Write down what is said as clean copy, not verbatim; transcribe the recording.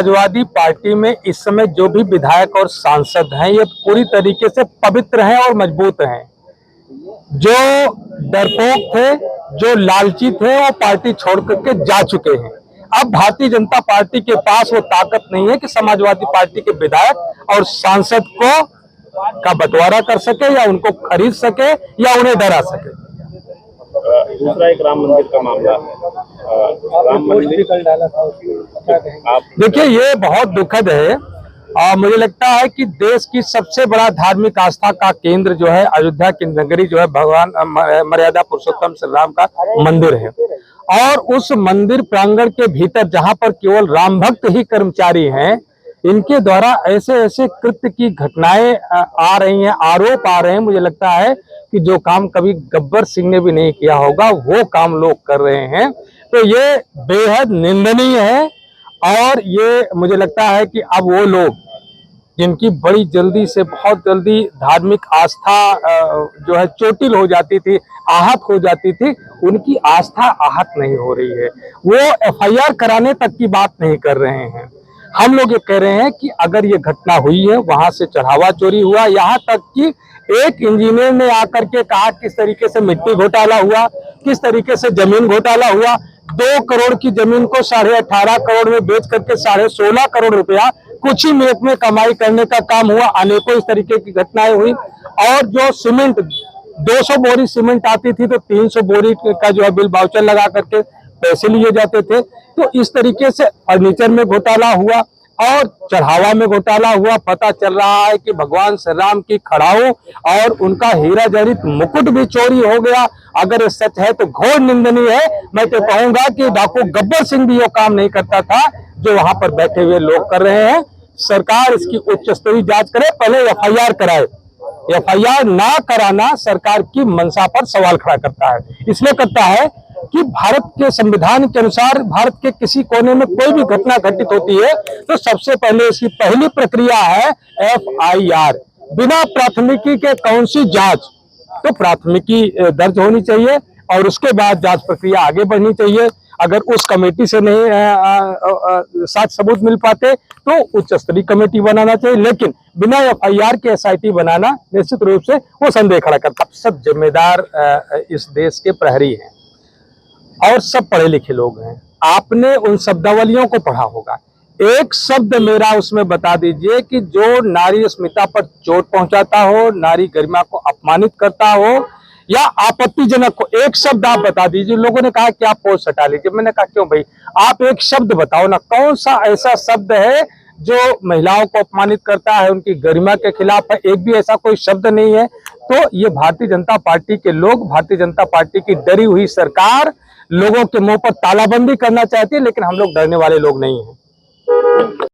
Samajwadi party में इस समय जो भी विधायक और सांसद हैं ये पूरी तरीके से पवित्र हैं और मजबूत हैं। जो डरपोक थे, जो लालची थे, वो पार्टी छोड़ करके जा चुके हैं। अब भारतीय जनता पार्टी के पास वो ताकत नहीं है कि समाजवादी पार्टी के विधायक और सांसद का बंटवारा कर सके या उनको खरीद सके या उन्हें डरा सके। दूसरा एक राम मंदिर का मामला है। राम मंदिर कल डाला था, आप देखिए, ये बहुत दुखद है। मुझे लगता है कि देश की सबसे बड़ा धार्मिक आस्था का केंद्र जो है अयोध्या की नगरी जो है भगवान मर्यादा पुरुषोत्तम श्री राम का मंदिर है, और उस मंदिर प्रांगण के भीतर जहां पर केवल राम भक्त ही कर्मचारी हैं, इनके द्वारा ऐसे ऐसे कृत्य की घटनाएं आ रही हैं, आरोप आ रहे हैं। मुझे लगता है कि जो काम कभी गब्बर सिंह ने भी नहीं किया होगा वो काम लोग कर रहे हैं। तो ये बेहद निंदनीय है, और ये मुझे लगता है कि अब वो लोग जिनकी बड़ी जल्दी से बहुत जल्दी धार्मिक आस्था जो है चोटिल हो जाती थी, आहत हो जाती थी, उनकी आस्था आहत नहीं हो रही है। वो एफआईआर कराने तक की बात नहीं कर रहे हैं। हम लोग ये कह रहे हैं कि अगर ये घटना हुई है, वहां से चढ़ावा चोरी हुआ, यहाँ तक कि एक इंजीनियर ने आकर के कहा किस तरीके से मिट्टी घोटाला हुआ, किस तरीके से जमीन घोटाला हुआ। 2 करोड़ की जमीन को 18.5 करोड़ में बेच करके 16.5 करोड़ रुपया कुछ ही मिनट में कमाई करने का काम हुआ। अनेकों इस तरीके की घटनाएं हुई। और जो सीमेंट 200 बोरी सीमेंट आती थी तो 300 बोरी का जो है बिल वाउचर लगा करके पैसे लिए जाते थे। तो इस तरीके से फर्नीचर में घोटाला हुआ और चढ़ावा में घोटाला हुआ। पता चल रहा है कि भगवान श्री राम की खड़ाऊ और उनका हीरा जड़ित मुकुट भी चोरी हो गया। अगर ये सच है तो घोर निंदनीय है। मैं तो कहूंगा कि डाकू गब्बर सिंह भी वो काम नहीं करता था जो वहां पर बैठे हुए लोग कर रहे हैं। सरकार इसकी उच्च स्तरीय जांच करे, पहले एफआईआर कराए। एफआईआर ना कराना सरकार की मंशा पर सवाल खड़ा करता है। इसलिए करता है कि भारत के संविधान के अनुसार भारत के किसी कोने में कोई भी घटना घटित होती है तो सबसे पहले इसकी पहली प्रक्रिया है एफआईआर। बिना प्राथमिकी के कौन सी जांच? तो प्राथमिकी दर्ज होनी चाहिए और उसके बाद जांच प्रक्रिया आगे बढ़नी चाहिए। अगर उस कमेटी से नहीं साक्ष्य सबूत मिल पाते तो उच्च स्तरीय कमेटी बनाना चाहिए, लेकिन बिना एफआईआर के एसआईटी बनाना निश्चित रूप से वो संदेह खड़ा करता। सब जिम्मेदार इस देश के प्रहरी हैं और सब पढ़े लिखे लोग हैं। आपने उन शब्दावलियों को पढ़ा होगा। एक शब्द मेरा उसमें बता दीजिए कि जो नारी अस्मिता पर चोट पहुंचाता हो, नारी गरिमा को अपमानित करता हो या आपत्तिजनक हो, एक शब्द आप बता दीजिए। लोगों ने कहा कि आप पोस्ट हटा लीजिए। मैंने कहा क्यों भाई, आप एक शब्द बताओ ना, कौन सा ऐसा शब्द है जो महिलाओं को अपमानित करता है, उनकी गरिमा के खिलाफ है? एक भी ऐसा कोई शब्द नहीं है। तो ये भारतीय जनता पार्टी के लोग, भारतीय जनता पार्टी की डरी हुई सरकार लोगों के मुंह पर तालाबंदी करना चाहती है, लेकिन हम लोग डरने वाले लोग नहीं हैं।